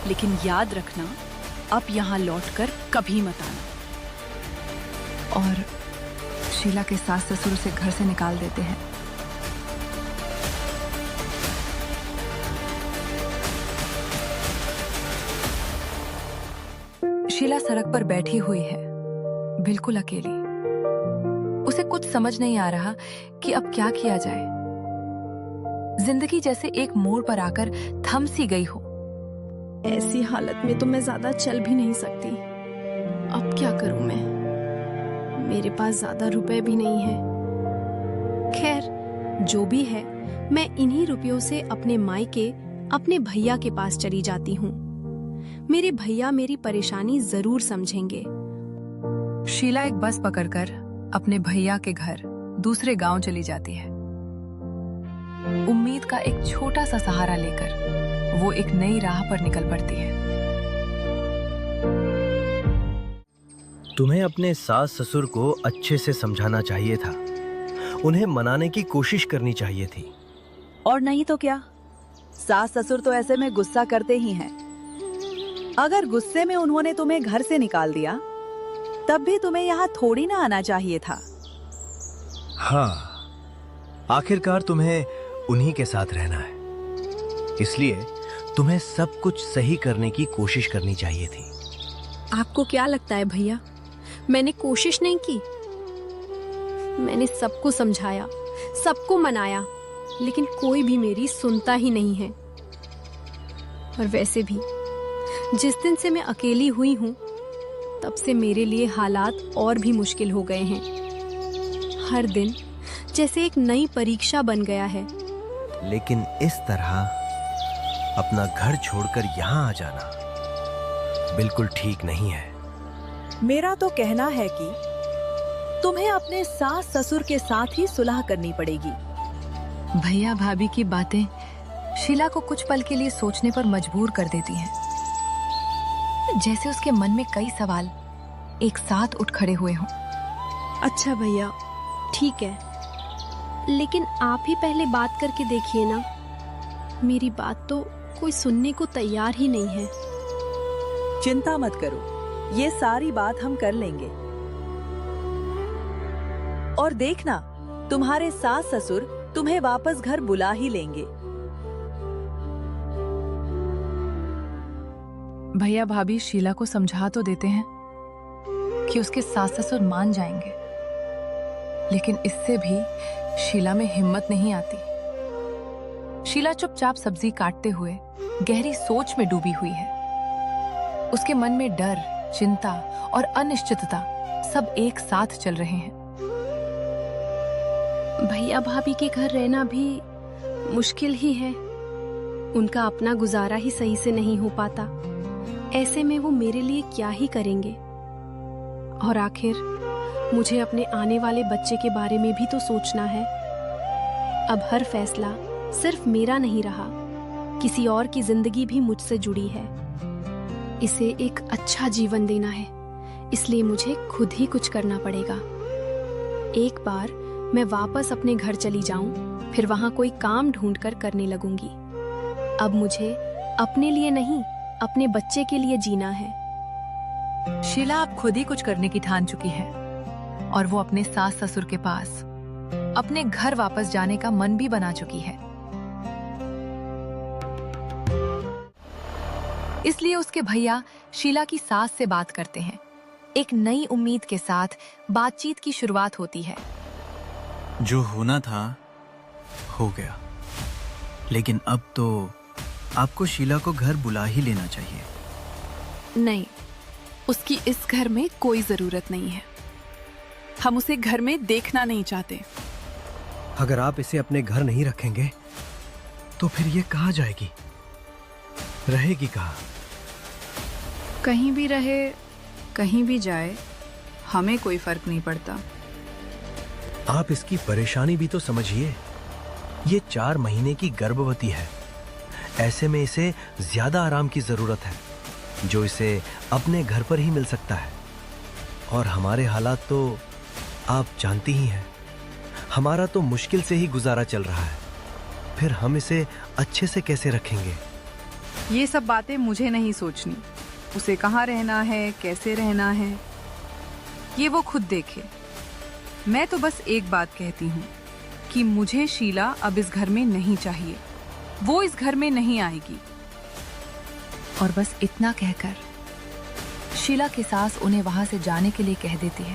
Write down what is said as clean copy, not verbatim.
लेकिन याद रखना, अब यहाँ लौटकर कभी मत आना। और शीला के सास ससुर उसे घर से निकाल देते हैं। शीला सड़क पर बैठी हुई है, बिल्कुल अकेली। उसे कुछ समझ नहीं आ रहा कि अब क्या किया जाए। जिंदगी जैसे एक मोड़ पर आकर थम सी गई हो। ऐसी हालत में तो मैं ज्यादा चल भी नहीं सकती। अब क्या करूं मैं? मेरे पास ज्यादा रुपए भी नहीं है। खैर, जो भी है, मैं इन्हीं रुपयों से अपने मायके अपने भैया के पास चली जाती हूँ। मेरे भैया मेरी परेशानी जरूर समझेंगे। शीला एक बस पकड़कर अपने भैया के घर दूसरे गांव चली जाती है। उम्मीद का एक छोटा सा सहारा लेकर वो एक नई राह पर निकल पड़ती है। तुम्हें अपने सास ससुर को अच्छे से समझाना चाहिए था, उन्हें मनाने की कोशिश करनी चाहिए थी। और नहीं तो क्या, सास ससुर तो ऐसे में गुस्सा करते ही हैं। अगर गुस्से में उन्होंने तुम्हें घर से निकाल दिया, तब भी तुम्हें यहाँ थोड़ी ना आना चाहिए था। हाँ, आखिरकार तुम्हें उन्हीं के साथ रहना है, इसलिए तुम्हें सब कुछ सही करने की कोशिश करनी चाहिए थी। आपको क्या लगता है भैया, मैंने कोशिश नहीं की? मैंने सबको समझाया, सबको मनाया, लेकिन कोई भी मेरी सुनता ही नहीं है। और वैसे भी जिस दिन से मैं अकेली हुई हूं, तब से मेरे लिए हालात और भी मुश्किल हो गए हैं। हर दिन जैसे एक नई परीक्षा बन गया है। लेकिन इस तरह अपना घर छोड़कर यहाँ आ जाना बिल्कुल ठीक नहीं है। मेरा तो कहना है कि तुम्हें अपने सास ससुर के साथ ही सुलह करनी पड़ेगी। भैया भाभी की बातें शीला को कुछ पल के लिए सोचने पर मजबूर कर देती हैं। जैसे उसके मन में कई सवाल एक साथ उठ खड़े हुए हों। अच्छा भैया, ठीक है, लेकिन आप ही पहले बात करके देखिए ना। मेरी बात तो कोई सुनने को तैयार ही नहीं है। चिंता मत करो, ये सारी बात हम कर लेंगे। और देखना, तुम्हारे सास ससुर तुम्हें वापस घर बुला ही लेंगे। भैया भाभी शीला को समझा तो देते हैं कि उसके सास ससुर मान जाएंगे, लेकिन इससे भी शीला में हिम्मत नहीं आती। शीला चुपचाप सब्जी काटते हुए गहरी सोच में डूबी हुई है। उसके मन में डर, चिंता और अनिश्चितता सब एक साथ चल रहे हैं। भैया भाभी के घर रहना भी मुश्किल ही है। उनका अपना गुजारा ही सही से नहीं हो पाता। ऐसे में वो मेरे लिए क्या ही करेंगे। और आखिर मुझे अपने आने वाले बच्चे के बारे में भी तो सोचना है। अब हर फैसला सिर्फ मेरा नहीं रहा, किसी और की जिंदगी भी मुझसे जुड़ी है। इसे एक अच्छा जीवन देना है, इसलिए मुझे खुद ही कुछ करना पड़ेगा। एक बार मैं वापस अपने घर चली जाऊं, फिर वहां कोई काम ढूंढकर करने लगूंगी। अब मुझे अपने लिए नहीं, अपने बच्चे के लिए जीना है। शीला अब खुद ही कुछ करने की ठान चुकी है और वो अपने सास ससुर के पास अपने घर वापस जाने का मन भी बना चुकी है। इसलिए उसके भैया शीला की सास से बात करते हैं। एक नई उम्मीद के साथ बातचीत की शुरुआत होती है। जो होना था हो गया, लेकिन अब तो आपको शीला को घर बुला ही लेना चाहिए। नहीं, उसकी इस घर में कोई जरूरत नहीं है। हम उसे घर में देखना नहीं चाहते। अगर आप इसे अपने घर नहीं रखेंगे तो फिर ये कहाँ जाएगी, रहेगी कहाँ? कहीं भी रहे, कहीं भी जाए, हमें कोई फर्क नहीं पड़ता। आप इसकी परेशानी भी तो समझिए। ये 4 महीने की गर्भवती है। ऐसे में इसे ज्यादा आराम की जरूरत है, जो इसे अपने घर पर ही मिल सकता है। और हमारे हालात तो आप जानती ही हैं। हमारा तो मुश्किल से ही गुजारा चल रहा है, फिर हम इसे अच्छे से कैसे रखेंगे? ये सब बातें मुझे नहीं सोचनी। उसे कहाँ रहना है, कैसे रहना है, ये वो खुद देखे। मैं तो बस एक बात कहती हूँ कि मुझे शीला अब इस घर में नहीं चाहिए। वो इस घर में नहीं आएगी। और बस इतना कहकर शीला की सास उन्हें वहां से जाने के लिए कह देती है।